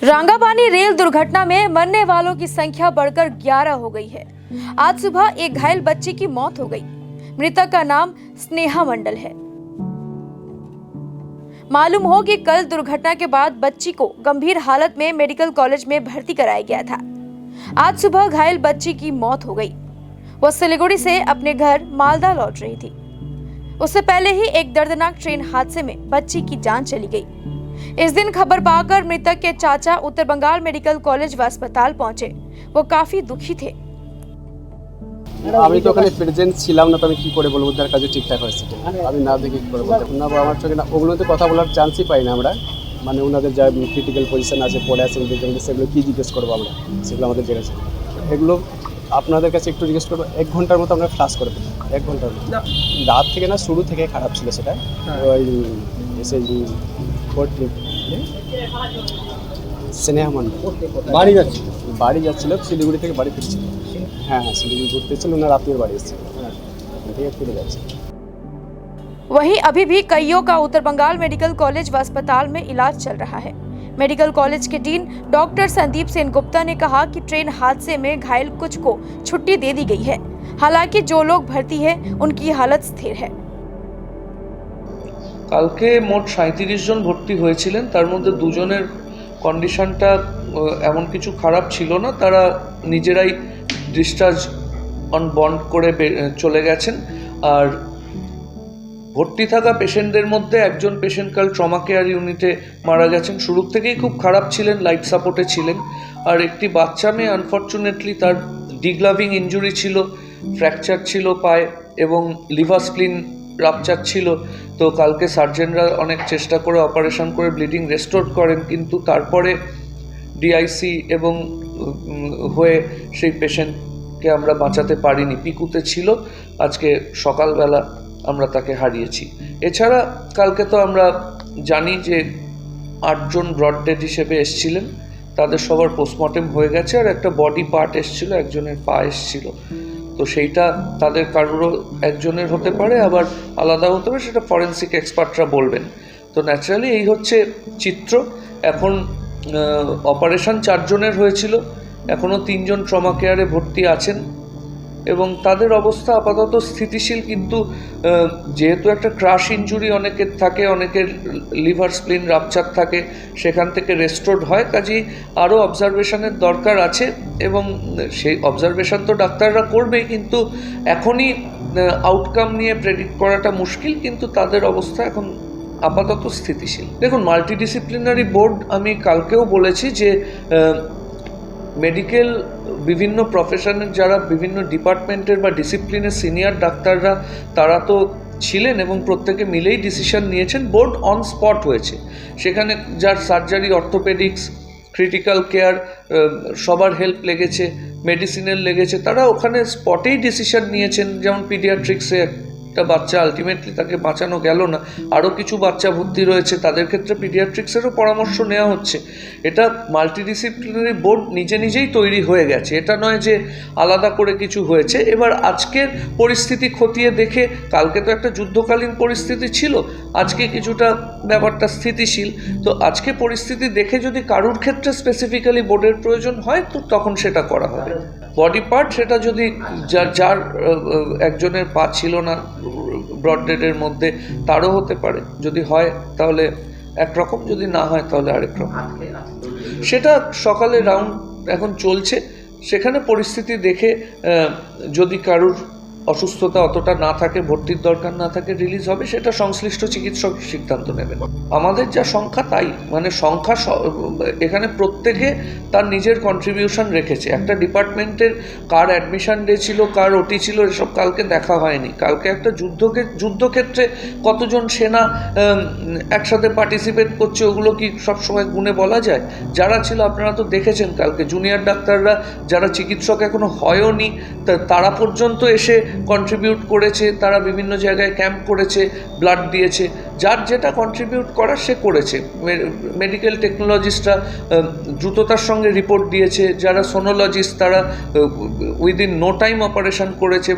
रंगाबानी rail दुर्घटना में मरने वालों की संख्या बढ़कर 11 हो गई है। आज सुबह एक घायल बच्ची की मौत हो गई। मृतक का नाम स्नेहा मंडल है। मालूम हो कि कल दुर्घटना के बाद बच्ची को गंभीर हालत में मेडिकल कॉलेज में भर्ती कराया गया था। आज सुबह घायल बच्ची की मौत हो गई। वह सिलीगुड़ी से अपने घर मालदा लौट रही थी। उससे पहले ही एक दर्दनाक ट्रेन हादसे में बच्ची की जान चली गई। इस दिन खबर पाकर मृतक के चाचा उत्तर बंगाल मेडिकल कॉलेज व अस्पताल पहुंचे। वो काफी दुखी थे। আমি তো ওখানে প্রেজেন্ট ছিলাম না, তো আমি কি করে বলবো ওদের কাছে ঠিকঠাক হয়েছে আমি না দেখে কি করে বলতে না, আমার চোখে না ওগুলোতে কথা বলার চান্সই পাই না আমরা। মানে ওনাদের যা ক্রিটিক্যাল পজিশন আছে পড়ে আছেন সেগুলো কী জিজ্ঞেস করবো আমরা, সেগুলো আমাদের জেনেছে। এগুলো আপনাদের কাছে একটু জিজ্ঞেস করবো, 1 ঘন্টার মতো আমরা ফ্লাশ করে দিই। 1 ঘন্টার মতো রাত থেকে না শুরু থেকে খারাপ ছিল সেটা। ওই এসে স্নেহা মন্ডল বাড়ি যাচ্ছিল শিলিগুড়ি থেকে বাড়ি ফিরছিল। হ্যাঁ শিলিগুড়ি ঘুরতে ছিল, ওনার আত্মীয় বাড়ি এসেছিল, ফিরে যাচ্ছে। वहीं अभी भी कईयों का उत्तर बंगाल मेडिकल कॉलेज व अस्पताल में इलाज चल रहा है। मेडिकल कॉलेज के डीन डॉक्टर संदीप सेन गुप्ता ने कहा कि ट्रेन हादसे में घायल कुछ को छुट्टी दे दी गई है। हालांकि जो लोग भर्ती है उनकी हालत स्थिर है। কালকে মোট 37 জন ভর্তি হয়েছিলেন, তার মধ্যে 2 জনের কন্ডিশনটা এমন কিছু খারাপ ছিল না, তারা নিজেরাই ডিসচার্জ অন বন্ড করে চলে গেছেন। আর ভর্তি থাকা পেশেন্টদের মধ্যে একজন পেশেন্ট কাল ট্রমা কেয়ার ইউনিটে মারা গেছেন। শুরু থেকেই খুব খারাপ ছিলেন, লাইফ সাপোর্টে ছিলেন। আর একটি বাচ্চা মেয়ে আনফর্চুনেটলি তার ডিগ্লাভিং ইনজুরি ছিল, ফ্র্যাকচার ছিল পায়ে এবং লিভার স্প্লিন রাপচার ছিল। তো কালকে সার্জেনরা অনেক চেষ্টা করে অপারেশন করে ব্লিডিং রেস্টোর করেন, কিন্তু তারপরে ডিআইসি এবং হয়ে সেই পেশেন্টকে আমরা বাঁচাতে পারিনি। পিকুতে ছিল, আজকে সকালবেলা আমরা তাকে হারিয়েছি। এছাড়া কালকে তো আমরা জানি যে 8 জন ব্রড ডেড হিসেবে এসছিলেন, তাদের সবার পোস্টমর্টেম হয়ে গেছে। আর একটা বডি পার্ট এসছিল, একজনের পা এসছিল। তো সেইটা তাদের কারোরও একজনের হতে পারে, আবার আলাদা হতে পারে, সেটা ফরেন্সিক এক্সপার্টরা বলবেন। তো ন্যাচারালি এই হচ্ছে চিত্র। এখন অপারেশন 4 জনের হয়েছিল, এখনও 3 জন ট্রমা কেয়ারে ভর্তি আছেন এবং তাদের অবস্থা আপাতত স্থিতিশীল। কিন্তু যেহেতু একটা ক্রাশ ইনজুরি অনেকের থাকে, অনেকের লিভার স্প্লিন রাপচার থাকে, সেখান থেকে রেস্টোর্ড হয়, কাজেই আরও অবজারভেশনের দরকার আছে। এবং সেই অবজারভেশন তো ডাক্তাররা করবেই, কিন্তু এখনই আউটকাম নিয়ে প্রেডিক্ট করাটা মুশকিল। কিন্তু তাদের অবস্থা এখন আপাতত স্থিতিশীল। দেখুন, মাল্টিডিসিপ্লিনারি বোর্ড আমি কালকেও বলেছি যে মেডিকেল বিভিন্ন প্রফেশনের যারা বিভিন্ন ডিপার্টমেন্টের বা ডিসিপ্লিনের সিনিয়র ডাক্তাররা তারা তো ছিলেন এবং প্রত্যেকে মিলেই ডিসিশন নিয়েছেন। বোর্ড অন স্পট হয়েছে, সেখানে যার সার্জারি, অর্থোপেডিক্স, ক্রিটিক্যাল কেয়ার সবার হেল্প লেগেছে, মেডিসিনের লেগেছে, তারা ওখানে স্পটেই ডিসিশন নিয়েছেন। যেমন পিডিয়াট্রিক্সে একটা বাচ্চা আলটিমেটলি তাকে বাঁচানো গেল না, আরও কিছু বাচ্চা ভর্তি রয়েছে, তাদের ক্ষেত্রে পিডিয়াট্রিক্সেরও পরামর্শ নেওয়া হচ্ছে। এটা মাল্টিডিসিপ্লিনারি বোর্ড নিজেই তৈরি হয়ে গেছে, এটা নয় যে আলাদা করে কিছু হয়েছে। এবার আজকের পরিস্থিতি খতিয়ে দেখে, কালকে তো একটা যুদ্ধকালীন পরিস্থিতি ছিল, আজকে কিছুটা ব্যাপারটা স্থিতিশীল। তো আজকে পরিস্থিতি দেখে যদি কারুর ক্ষেত্রে স্পেসিফিক্যালি বোর্ডের প্রয়োজন হয় তো তখন সেটা করা হবে। বডি পার্ট সেটা যদি যার একজনের পা ছিল না ব্রড ডেডের মধ্যে, তারও হতে পারে। যদি হয় তাহলে একরকম, যদি না হয় তাহলে আরেক রকম। সেটা সকালে রাউন্ড এখন চলছে, সেখানে পরিস্থিতি দেখে যদি কারুর অসুস্থতা অতটা না থাকে, ভর্তির দরকার না থাকে, রিলিজ হবে, সেটা সংশ্লিষ্ট চিকিৎসক সিদ্ধান্ত নেবেন। আমাদের যা সংখ্যা তাই, মানে সংখ্যা এখানে প্রত্যেকে তার নিজের কন্ট্রিবিউশন রেখেছে। একটা ডিপার্টমেন্টের কার অ্যাডমিশন ডে ছিল, কার ওটি ছিল, এসব কালকে দেখা হয়নি। কালকে একটা যুদ্ধক্ষেত্রে কতজন সেনা একসাথে পার্টিসিপেট করছে, ওগুলো কি সবসময় গুণে বলা যায়? যারা ছিল আপনারা তো দেখেছেন কালকে, জুনিয়র ডাক্তাররা যারা চিকিৎসক এখনো হয়ওনি তারা পর্যন্ত এসে কন্ট্রিবিউট করেছে, তারা বিভিন্ন জায়গায় ক্যাম্প করেছে, ব্লাড দিয়েছে, যার যেটা কন্ট্রিবিউট করার সে করেছে। মেডিকেল টেকনোলজিস্টরা দ্রুততার সঙ্গে রিপোর্ট দিয়েছে, যারা সোনোলজিস্ট তারা উইদিন নো টাইম অপারেশন করেছে।